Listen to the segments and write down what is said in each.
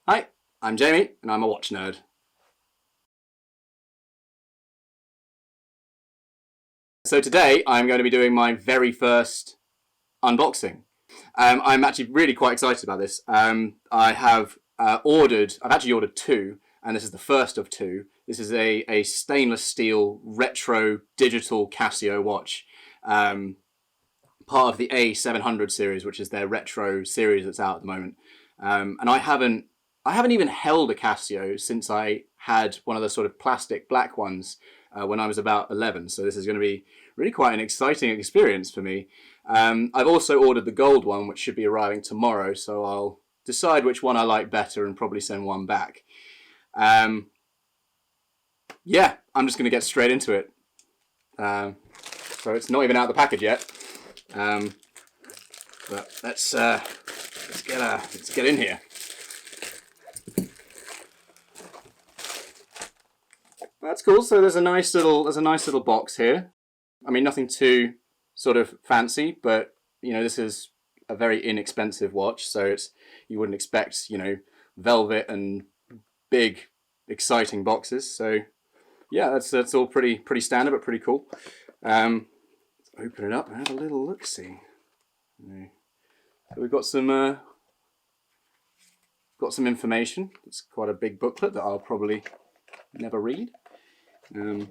Hi, I'm Jamie and I'm a watch nerd. So today I'm going to be doing my very first unboxing. I'm actually really quite excited about this. I've actually ordered two, and this is the first of two. This is a stainless steel retro digital Casio watch, part of the A700 series, which is their retro series that's out at the moment. And I haven't even held a Casio since I had one of the sort of plastic black ones when I was about 11. So this is going to be really quite an exciting experience for me. I've also ordered the gold one, which should be arriving tomorrow. So I'll decide which one I like better and probably send one back. Yeah, I'm just going to get straight into it. So it's not even out of the package yet. But let's get in here. That's cool. So there's a nice little box here. I mean, nothing too sort of fancy, but you know, this is a very inexpensive watch, so you wouldn't expect, you know, velvet and big exciting boxes. So yeah, that's all pretty standard, but pretty cool. Let's open it up and have a little look. See, so we've got some information. It's quite a big booklet that I'll probably never read. On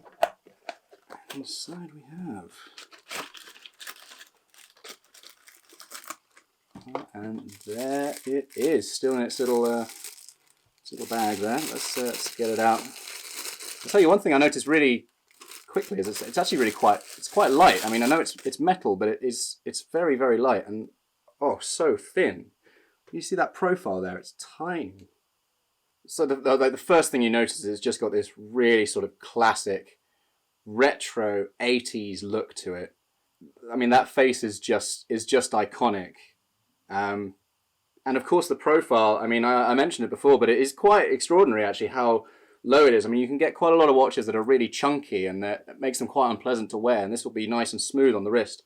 the side we have, and there it is, still in its little bag there. Let's get it out. I'll tell you one thing I noticed really quickly is it's actually really quite light. I mean, I know it's metal, but it's very, very light, and oh, so thin. You see that profile there? It's tiny. So the first thing you notice is it's just got this really sort of classic retro 80s look to it. I mean, that face is just iconic. And of course the profile, I mean, I mentioned it before, but it is quite extraordinary actually how low it is. I mean, you can get quite a lot of watches that are really chunky and that makes them quite unpleasant to wear, and this will be nice and smooth on the wrist.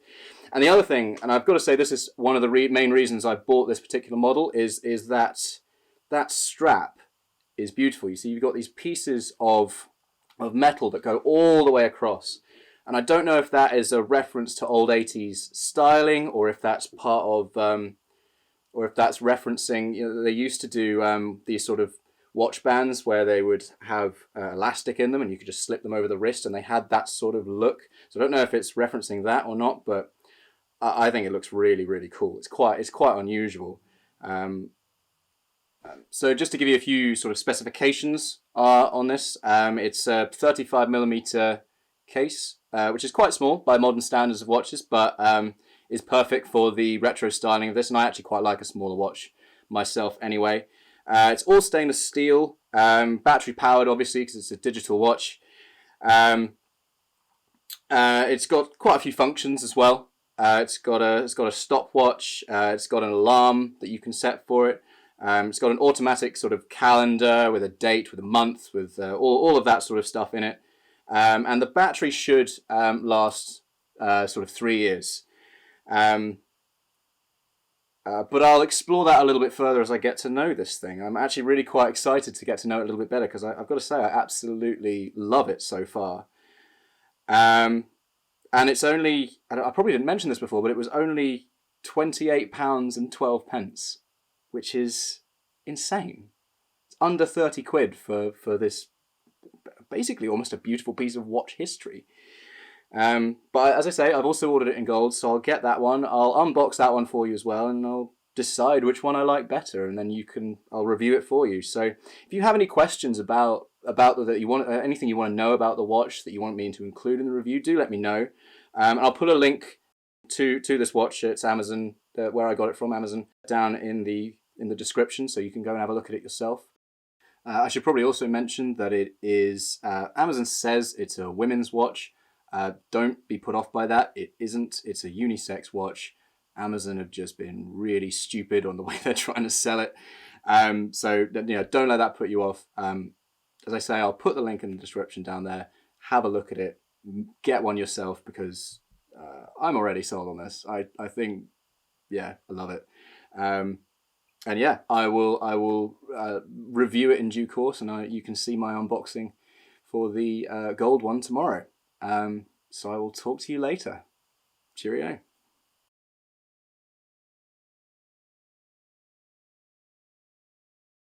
And the other thing, and I've got to say this is one of the main reasons I bought this particular model, is that strap is beautiful. You see, you've got these pieces of metal that go all the way across, and I don't know if that is a reference to old 80s styling, or if that's part of or if that's referencing, you know, they used to do these sort of watch bands where they would have elastic in them and you could just slip them over the wrist, and they had that sort of look. So I don't know if it's referencing that or not, but I think it looks really, really cool. It's quite unusual. So just to give you a few sort of specifications on this, it's a 35mm case, which is quite small by modern standards of watches, but is perfect for the retro styling of this, and I actually quite like a smaller watch myself anyway. It's all stainless steel, battery powered obviously because it's a digital watch. It's got quite a few functions as well. It's got a stopwatch, it's got an alarm that you can set for it. It's got an automatic sort of calendar with a date, with a month, with all of that sort of stuff in it. And the battery should last sort of 3 years. But I'll explore that a little bit further as I get to know this thing. I'm actually really quite excited to get to know it a little bit better, because I've got to say I absolutely love it so far. And it's only, I probably didn't mention this before, but it was only £28.12, which is insane. It's under 30 quid for this basically almost a beautiful piece of watch history. But as I say, I've also ordered it in gold, so I'll get that one. I'll unbox that one for you as well, and I'll decide which one I like better, and then I'll review it for you. So if you have any questions about that you want, anything you want to know about the watch that you want me to include in the review, do let me know. And I'll put a link to this watch. It's Amazon, where I got it from, Amazon, down in the description, so you can go and have a look at it yourself. I should probably also mention that it is, Amazon says it's a women's watch. Don't be put off by that. It isn't. It's a unisex watch. Amazon have just been really stupid on the way they're trying to sell it. So you know, don't let that put you off. As I say, I'll put the link in the description down there. Have a look at it. Get one yourself, because I'm already sold on this. I think, yeah, I love it. And yeah, I will review it in due course, and you can see my unboxing for the gold one tomorrow. So I will talk to you later. Cheerio.